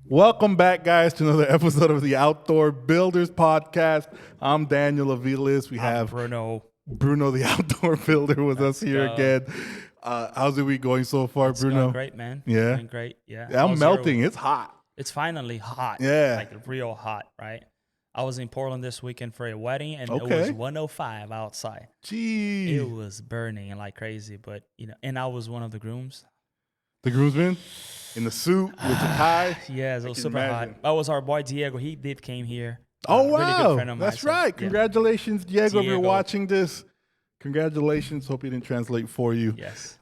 Welcome back, guys, to another episode of the Outdoor Builders Podcast. I'm Daniel Aviles. We have Bruno, the Outdoor Builder, with us here again. How's the week going so far, it's Bruno? going great, man. Yeah. Going great. Yeah. I'm melting. It's hot. It's finally hot. Yeah. Like real hot, right? I was in Portland this weekend for a wedding, and it Okay. was 105 outside. Gee. It was burning like crazy, but and I was one of the grooms. The groomsman in the suit with the tie. Yes, it was can super imagine. hot. That was our boy Diego. He came here. Oh, Really wow. good friend of mine, That's so, right. yeah. Congratulations, Diego, if you're Diego. watching this. Congratulations. Hope he didn't translate for you. Yes.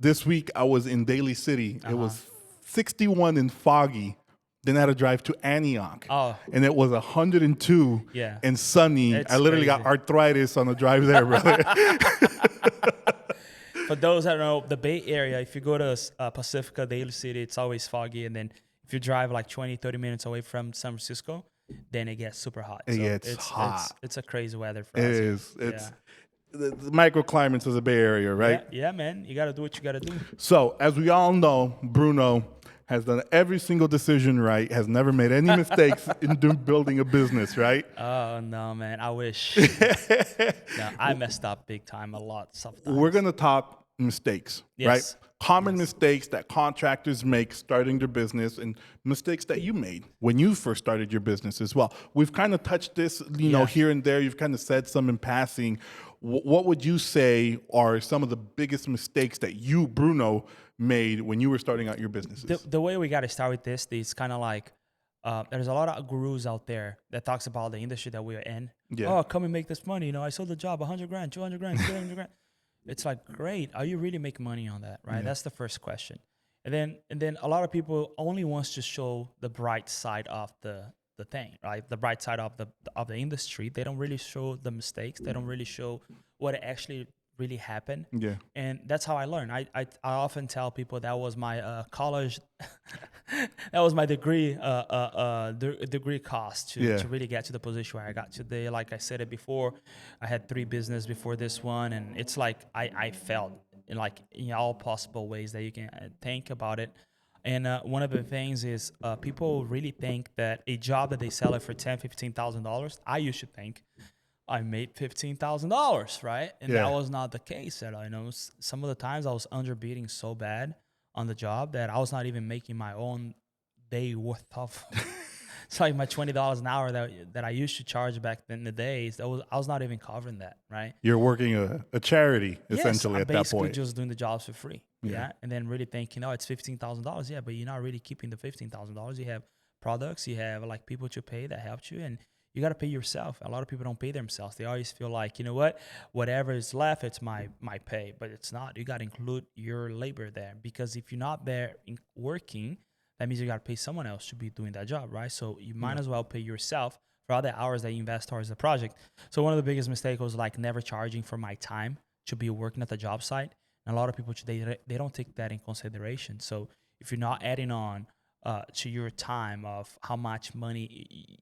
This week I was in Daly City. It was 61 and foggy. Then I had to drive to Antioch. Oh. And it was 102 Yeah. and sunny. It's I literally got crazy. arthritis on the drive there, brother. For those that don't know, the Bay Area, if you go to Pacifica, Daly City, it's always foggy. And then if you drive like 20, 30 minutes away from San Francisco, then it gets super hot. It gets hot. It's a crazy weather for It us. here. is. It's the microclimates of the Bay Area, right? Yeah, man. You got to do what you got to do. So, as we all know, Bruno has done every single decision right, has never made any mistakes in building a business, right? Oh, no, man. I wish. No, I messed up big time a lot sometimes. We're going to talk mistakes, Yes. right? Common mistakes that contractors make starting their business, and mistakes that you made when you first started your business as well. We've kind of touched this, know, here and there. You've kind of said some in passing. What would you say are some of the biggest mistakes that you, Bruno, made when you were starting out your businesses? The way we got to start with this is kind of like there's a lot of gurus out there that talks about the industry that we're in. Yeah. Oh, come and make this money. I sold the job, 100 grand, 200 grand, 300 grand. It's like, great. Are you really making money on that? Right. Yeah. That's the first question. And then a lot of people only wants to show the bright side of the thing, right? The bright side of the industry. They don't really show the mistakes. They don't really show what actually really happened. Yeah. And that's how I learned. I often tell people that was my college, that was my degree degree cost to really get to the position where I got today. Like I said it before, I had 3 business before this one, and it's like I failed in like in all possible ways that you can think about it. And one of the things is people really think that a job that they sell it for $10,000-$15,000. I used to think I made $15,000, right? And Yeah. that was not the case at all. Some of the times I was underbidding so bad on the job that I was not even making my own day worth of. It's like my $20 an hour that I used to charge back in the days. I was not even covering that, right? You're working a charity, essentially, I'm at that basically point. just doing the jobs for free. Yeah. Yeah. And then really thinking, it's $15,000. Yeah, but you're not really keeping the $15,000. You have products, you have like people to pay that helped you, and you got to pay yourself. A lot of people don't pay themselves. They always feel like, you know what, whatever is left, it's my pay, but it's not. You got to include your labor there, because if you're not there working, that means you got to pay someone else to be doing that job, right? So you might as well pay yourself for all the hours that you invest towards the project. So one of the biggest mistakes was like never charging for my time to be working at the job site. And a lot of people today, they don't take that in consideration. So if you're not adding on to your time of how much money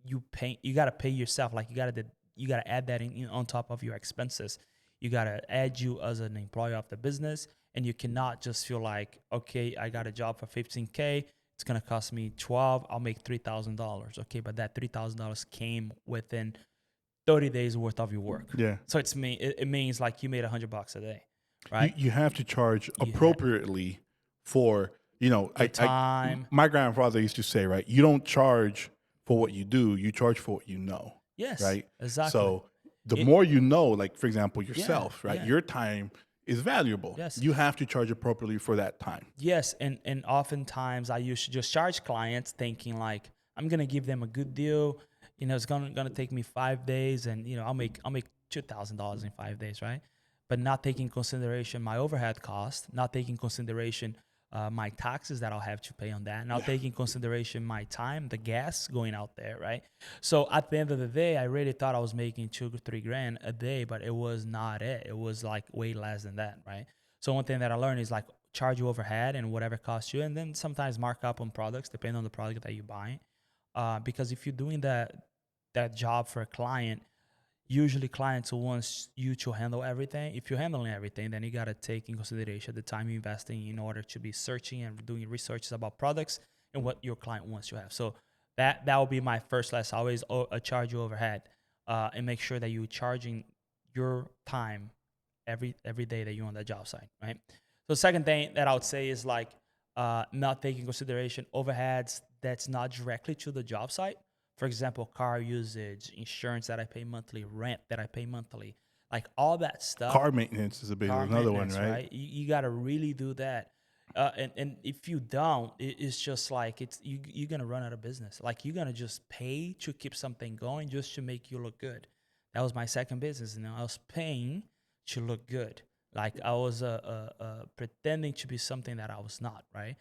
you pay, you got to pay yourself. Like you got to add that in on top of your expenses. You got to add you as an employee of the business. And you cannot just feel like, okay, I got a job for $15K. It's going to cost me $12. I'll make $3,000. Okay, but that $3,000 came within 30 days worth of your work. Yeah. So it means like you made $100 a day, right? You have to charge appropriately for, time. my grandfather used to say, right, you don't charge for what you do, you charge for what you know. Yes, Right? exactly. So the more you know, like, for example, yourself, right, yeah. your time is valuable. Yes. You have to charge appropriately for that time. Yes, and oftentimes I used to just charge clients thinking like, I'm going to give them a good deal. It's going to take me 5 days, and, I'll make $2,000 in 5 days, right? But not taking consideration my overhead cost, not taking consideration my taxes that I'll have to pay on that, not taking consideration my time, the gas going out there, right? So at the end of the day, I really thought I was making $2 to $3 grand a day, but it was not it. It was like way less than that, right? So one thing that I learned is like charge your overhead and whatever costs you, and then sometimes mark up on products depending on the product that you're buying. Because if you're doing that job for a client, usually clients want you to handle everything. If you're handling everything, then you got to take in consideration the time you're investing in order to be searching and doing researches about products and what your client wants to have. So that will be my first lesson. Always charge your overhead, and make sure that you're charging your time every day that you're on that job site, right? So the second thing that I would say is like not taking consideration overheads that's not directly to the job site. For example, car usage, insurance that I pay monthly, rent that I pay monthly, like all that stuff. Car maintenance is another one, right? You got to really do that. And if you don't, it's just like you're gonna run out of business. Like you're gonna just pay to keep something going just to make you look good. That was my second business. I was paying to look good. Like I was pretending to be something that I was not, right?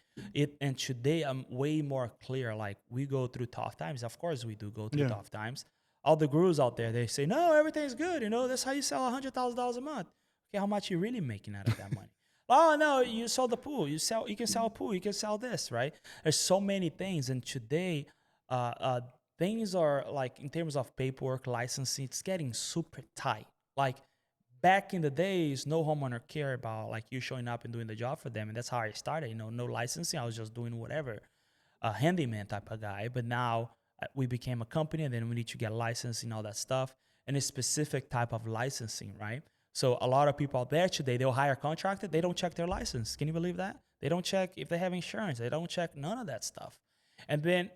And today I'm way more clear. Like we go through tough times. Of course we do go through tough times. All the gurus out there, they say, no, everything's good. That's how you sell $100,000 a month. Okay, how much you really making out of that money? Oh no, you sell the pool. You can sell a pool. You can sell this, right? There's so many things, and today, things are like in terms of paperwork, licensing, it's getting super tight. Like back in the days, no homeowner cared about like you showing up and doing the job for them, and that's how I started. No licensing. I was just doing whatever, a handyman type of guy. But now we became a company, and then we need to get licensing, all that stuff, and a specific type of licensing, right? So a lot of people out there today, they'll hire a contractor. They don't check their license. Can you believe that? They don't check if they have insurance. They don't check none of that stuff. And then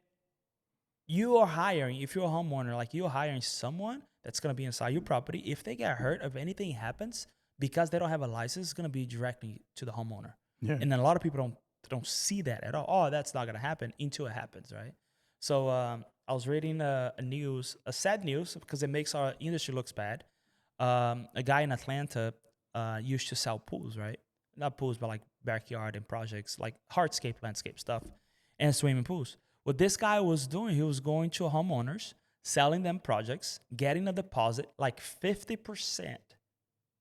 you are hiring, if you're a homeowner, like you're hiring someone that's going to be inside your property. If they get hurt, if anything happens, because they don't have a license, it's going to be directly to the homeowner. Yeah. And then a lot of people don't see that at all. Oh, that's not going to happen until it happens, right? So I was reading a sad news, because it makes our industry looks bad. A guy in Atlanta used to sell pools, right? Not pools, but like backyard and projects, like hardscape, landscape stuff, and swimming pools. What this guy was doing, he was going to homeowners, selling them projects, getting a deposit, like 50%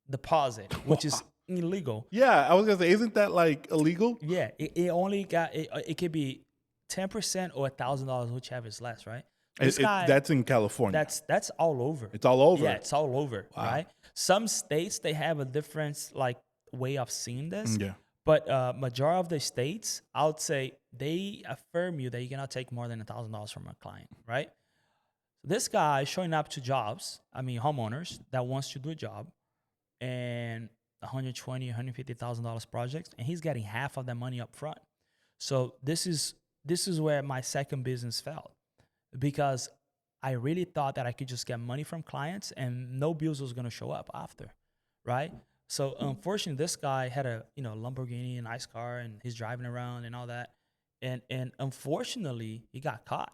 deposit, which is illegal. Yeah, I was gonna say, isn't that like illegal? Yeah, it only got it could be 10% or $1,000, whichever is less, right? That's in California. That's all over. It's all over. Yeah, it's all over, right? Some states, they have a different like way of seeing this. Yeah. But majority of the states, I would say, they affirm you that you cannot take more than $1,000 from a client, right? This guy showing up to homeowners that wants to do a job, and $120,000, $150,000 projects, and he's getting half of that money up front. So this is where my second business failed, because I really thought that I could just get money from clients and no bills was going to show up after, right? So unfortunately, this guy had a Lamborghini, a nice car, and he's driving around and all that, and unfortunately, he got caught.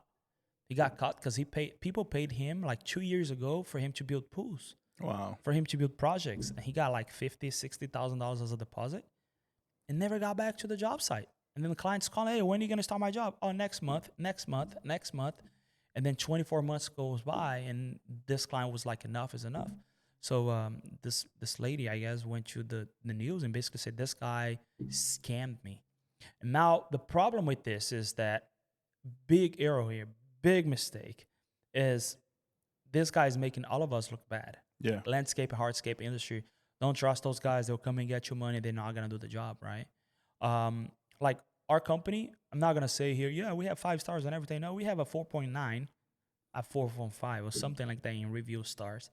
He got caught because people paid him like 2 years ago for him to build pools. Wow. For him to build projects, and he got like $50,000-$60,000 as a deposit, and never got back to the job site. And then the client's calling, hey, when are you going to start my job? Oh, next month. And then 24 months goes by, and this client was like, enough is enough. So this lady, I guess, went to the news and basically said, this guy scammed me. And now the problem with this is that big error here, big mistake, is this guy is making all of us look bad. Yeah. Landscape and hardscape industry. Don't trust those guys. They'll come and get you money. They're not going to do the job, right? Like our company, I'm not going to say here, yeah, we have 5 stars and everything. No, we have a 4.9, a 4.5 or something like that in review stars.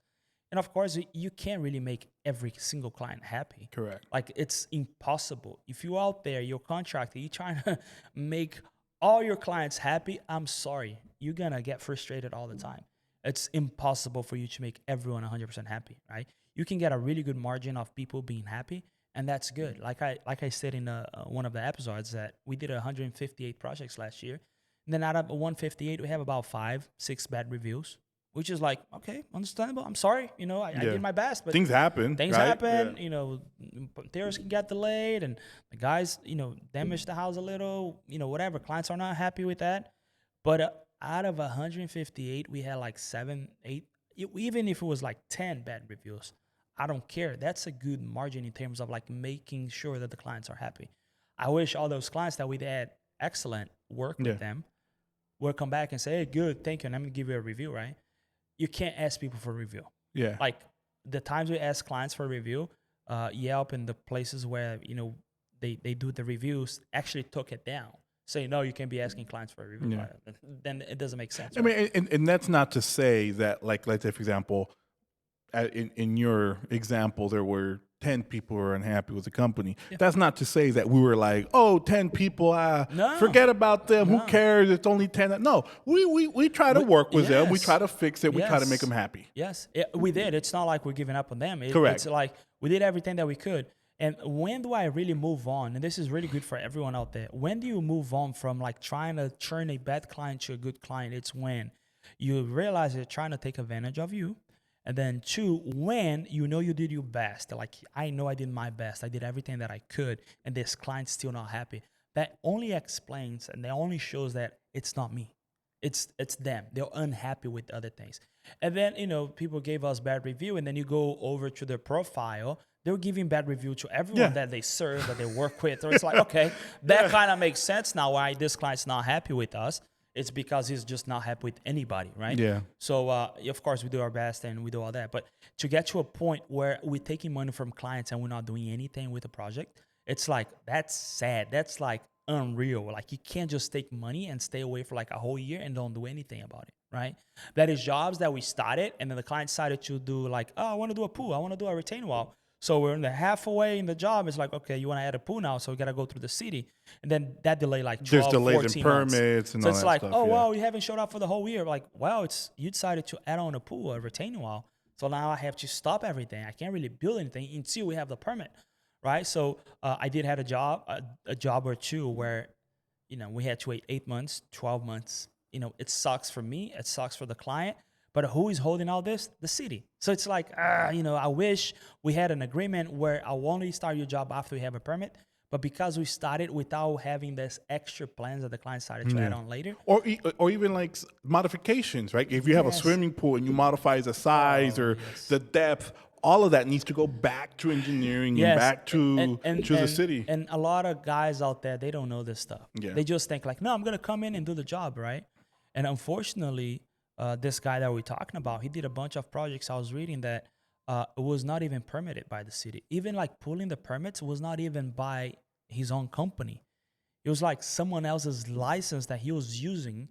And of course, you can't really make every single client happy. Correct. Like it's impossible. If you're out there, you're contractor, you're trying to make all your clients happy, I'm sorry. You're going to get frustrated all the time. It's impossible for you to make everyone 100% happy, right? You can get a really good margin of people being happy, and that's good. Like I said in one of the episodes, that we did 158 projects last year. And then out of 158, we have about 5-6 bad reviews, which is like, okay, understandable. I'm sorry. I did my best. But things happen. Things happen. Yeah. Materials can get delayed, and the guys, damage the house a little, whatever. Clients are not happy with that. But out of 158, we had like 7, 8, even if it was like 10 bad reviews, I don't care. That's a good margin in terms of like making sure that the clients are happy. I wish all those clients that we had excellent work with them would come back and say, hey, good, thank you, and I'm going to give you a review, right? You can't ask people for a review. Yeah. Like the times we ask clients for a review, Yelp and the places where, they do the reviews actually took it down. say, no, you can't be asking clients for a review. Yeah. Then it doesn't make sense. I mean, and that's not to say that, like, let's say, for example, in your example, there were 10 people who were unhappy with the company. Yeah. That's not to say that we were like, 10 people, no. forget about them. No. Who cares? It's only 10. No, we try to work with them. We try to fix it. We try to make them happy. Yes, we did. It's not like we're giving up on them. Correct. It's like we did everything that we could. And when do I really move on? And this is really good for everyone out there. When do you move on from like trying to turn a bad client to a good client? It's when you realize they're trying to take advantage of you. And then 2, when you know you did your best. Like, I know I did my best. I did everything that I could. And this client's still not happy. That only explains and that only shows that it's not me. It's them. They're unhappy with other things. And then, people gave us bad review. And then you go over to their profile. They're giving bad review to everyone that they serve, that they work with. So it's like, okay, that kind of makes sense now why this client's not happy with us. It's because he's just not happy with anybody, right? Yeah. So, of course, we do our best and we do all that. But to get to a point where we're taking money from clients and we're not doing anything with the project, it's like, that's sad. That's like unreal. Like, you can't just take money and stay away for like a whole year and don't do anything about it, right? That is jobs that we started and then the client decided to do like, I want to do a pool. I want to do a retaining wall. So we're in the halfway in the job. It's like, okay, you want to add a pool now, so we got to go through the city. And then that delay like 12, there's delays 14 in permits months. and so all it's that like, stuff. Well, you haven't showed up for the whole year. Like, well, you decided to add on a pool, a retaining wall. So now I have to stop everything. I can't really build anything until we have the permit, right? So I did have a job or two where, we had to wait 8 months, 12 months. It sucks for me. It sucks for the client. But who is holding all this? The city. So it's like, I wish we had an agreement where I'll only start your job after we have a permit. But because we started without having this extra plans that the client started to add on later. Or even like modifications, right? If you have a swimming pool and you modify the size or the depth, all of that needs to go back to engineering and back to the city. And a lot of guys out there, they don't know this stuff. Yeah. They just think like, no, I'm going to come in and do the job, right? And unfortunately, this guy that we're talking about, he did a bunch of projects. I was reading that it was not even permitted by the city. Even like pulling the permits was not even by his own company. It was like someone else's license that he was using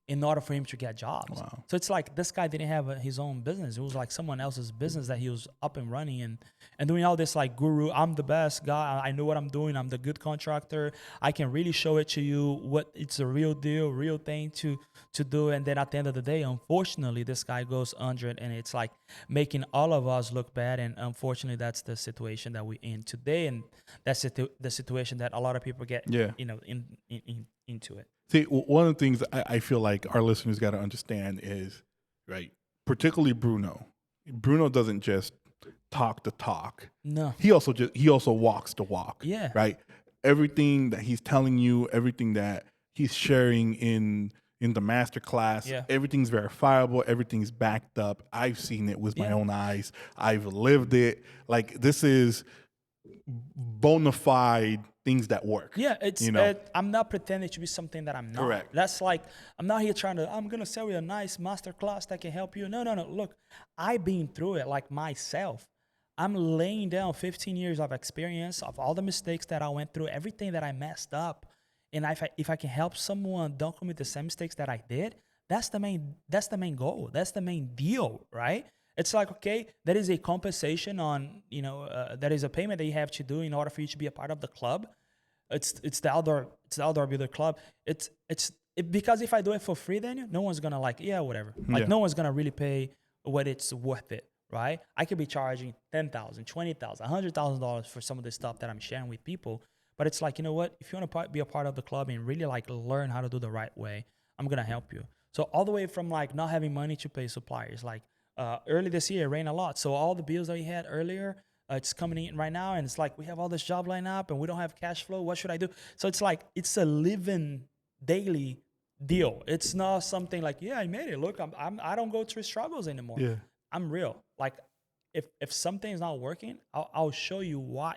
in order for him to get jobs. Wow. So it's like this guy didn't have his own business. It was like someone else's business that he was up and running and doing all this like guru, I'm the best guy. I know what I'm doing. I'm the good contractor. I can really show it to you what it's a real deal, real thing to do. And then at the end of the day, unfortunately, this guy goes under it and it's like making all of us look bad. And unfortunately, that's the situation that we're in today. And that's the situation that a lot of people get, into it. See, one of the things I feel like our listeners got to understand is, right, particularly Bruno. Bruno doesn't just talk the talk. No. He also walks the walk. Yeah. Right? Everything that he's telling you, everything that he's sharing in the masterclass, everything's verifiable, everything's backed up. I've seen it with my own eyes. I've lived it. Like, this is bona fide things that work. Yeah, I'm not pretending to be something that I'm not. Correct. That's like, I'm not here I'm going to sell you a nice master class that can help you. No. Look, I've been through it like myself. I'm laying down 15 years of experience of all the mistakes that I went through, everything that I messed up. And if I can help someone don't commit the same mistakes that I did, that's the main goal. That's the main deal, right? It's like, okay, there is a compensation on, there is a payment that you have to do in order for you to be a part of the club. It's the outdoor builder club. Because if I do it for free, then no one's gonna whatever. Like no one's gonna really pay what it's worth it, right? I could be charging $10,000, $20,000, $100,000 for some of the stuff that I'm sharing with people. But it's like, you know what? If you want to be a part of the club and really like learn how to do the right way, I'm gonna help you. So all the way from like not having money to pay suppliers, like. Early this year, it rained a lot. So all the bills that we had earlier, it's coming in right now. And it's like, we have all this job line up and we don't have cash flow. What should I do? So it's like, it's a living daily deal. It's not something like, I made it. Look, I don't go through struggles anymore. Yeah. I'm real. Like if something's not working, I'll show you why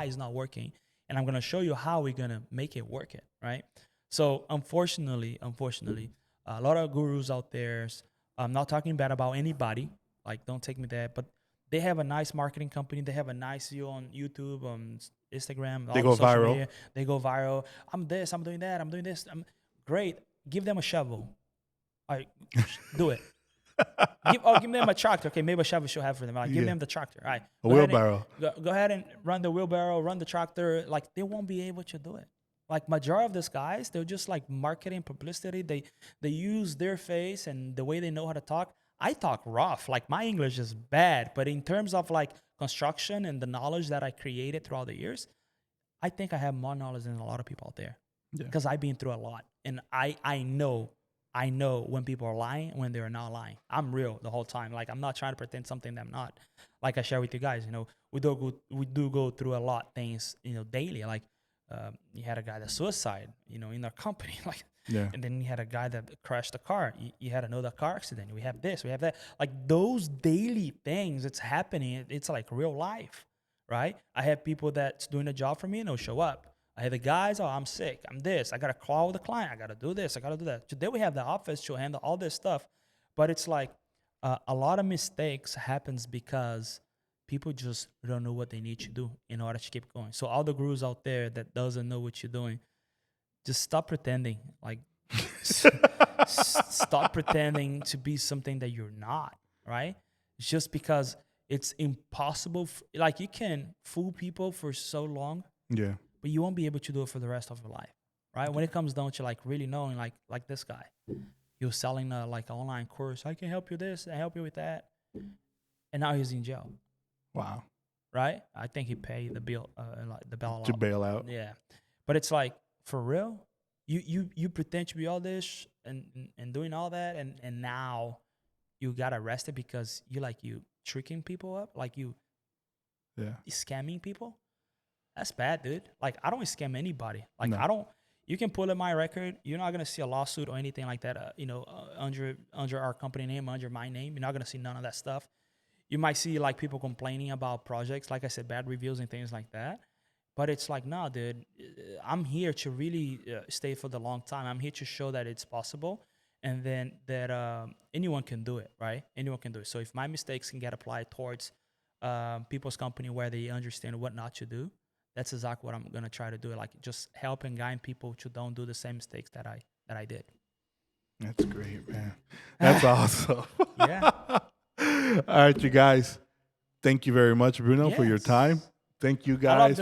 it's not working. And I'm going to show you how we're going to make it work it. Right. So unfortunately, a lot of gurus out there, I'm not talking bad about anybody. Like, don't take me there. But they have a nice marketing company. They have a nice view on YouTube, on Instagram. They all go the social viral. media. They go viral. I'm this. I'm doing that. I'm doing this. I'm great. Give them a shovel. All right, do it. Give them a tractor. Okay, maybe a shovel should have for them. Like, give them the tractor. All right, A wheelbarrow. Go ahead and run the wheelbarrow, run the tractor. Like, they won't be able to do it. Like, majority of these guys, they're just like marketing, publicity. They use their face and the way they know how to talk. I talk rough. Like, my English is bad, but in terms of like construction and the knowledge that I created throughout the years, I think I have more knowledge than a lot of people out there because I've been through a lot, and I know when people are lying, when they're not lying. I'm real the whole time. Like, I'm not trying to pretend something that I'm not. Like I share with you guys, we do go through a lot of things, daily. Like, you had a guy that suicide, in our company, like, and then you had a guy that crashed a car. You had another car accident. We have this, we have that. Like, those daily things, it's happening. It's like real life, right? I have people that's doing a job for me and they'll show up. I have the guys, I'm sick, I'm this, I got to call the client, I got to do this, I got to do that. Today we have the office to handle all this stuff. But it's like a lot of mistakes happens because people just don't know what they need to do in order to keep going. So all the gurus out there that doesn't know what you're doing, just stop pretending. Like, stop pretending to be something that you're not, right? It's just because it's impossible. Like, you can fool people for so long. Yeah. But you won't be able to do it for the rest of your life, right? When it comes down to like really knowing, like this guy, he was selling like an online course. I can help you this, I help you with that, and now he's in jail. Wow. Right? I think he paid the bill, the bail to bail out. Yeah, but it's like, for real, you pretend to be all this and doing all that, and now you got arrested because you tricking people up, like you scamming people. That's bad, dude. Like, I don't scam anybody. Like, no. You can pull in my record. You're not going to see a lawsuit or anything like that, under our company name, under my name. You're not going to see none of that stuff. You might see, like, people complaining about projects, like I said, bad reviews and things like that. But it's like, no, dude, I'm here to really stay for the long time. I'm here to show that it's possible, and then that anyone can do it, right? Anyone can do it. So if my mistakes can get applied towards people's company where they understand what not to do, that's exactly what I'm going to try to do. Like, just help and guide people to don't do the same mistakes that I did. That's great, man. That's awesome. Yeah. All right, you guys. Thank you very much, Bruno, for your time. Thank you guys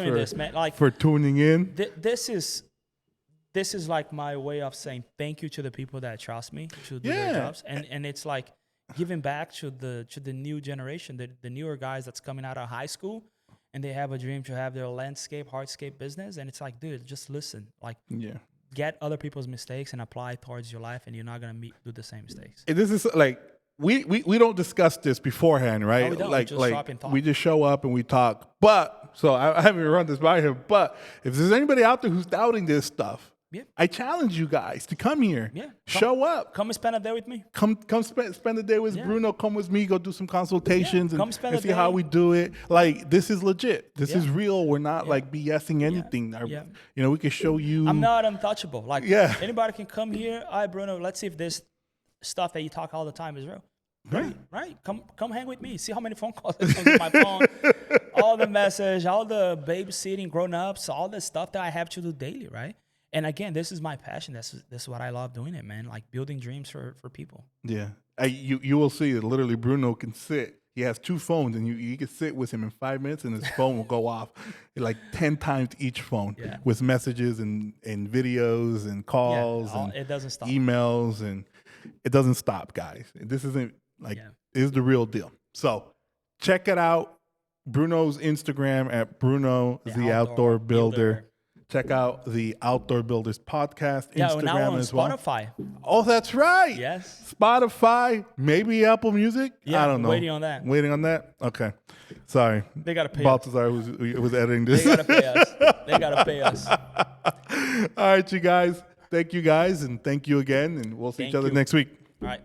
for tuning in. This is like my way of saying thank you to the people that trust me to do their jobs. And it's like giving back to the new generation, the newer guys that's coming out of high school. And they have a dream to have their hardscape business. And it's like, dude, just listen. Like, get other people's mistakes and apply it towards your life, and you're not going to do the same mistakes. And this is like, we don't discuss this beforehand, right? No, we don't. Like we just show up and we talk. But, so I haven't run this by him, but if there's anybody out there who's doubting this stuff, I challenge you guys to come here. Show up. Come and spend a day with me. Come spend a day with Bruno. Come with me. Go do some consultations and see how we do it. Like, this is legit. This is real. We're not like BSing anything. We can show you. I'm not untouchable. Like, anybody can come here. All right, Bruno, let's see if this stuff that you talk all the time is real. Right. Come hang with me. See how many phone calls that comes to my phone. All the message, all the babysitting, grown-ups, all the stuff that I have to do daily, right? And again, this is my passion. This is what I love doing it, man. Like, building dreams for people. Yeah. You will see it. Literally, Bruno can sit. He has two phones, and you can sit with him in 5 minutes, and his phone will go off like 10 times each phone with messages and videos and calls and it doesn't stop. Emails, and it doesn't stop, guys. This isn't like this is the real deal. So check it out. Bruno's Instagram at Bruno the Outdoor Builder. Check out the Outdoor Builders podcast Instagram now on as well. Spotify. Oh, that's right. Yes. Spotify, maybe Apple Music. Yeah, I don't know. Waiting on that. Waiting on that. Okay. Sorry. They gotta pay Baltazar was editing this. They gotta pay us. All right, you guys. Thank you guys, and thank you again, and we'll see each other next week. All right.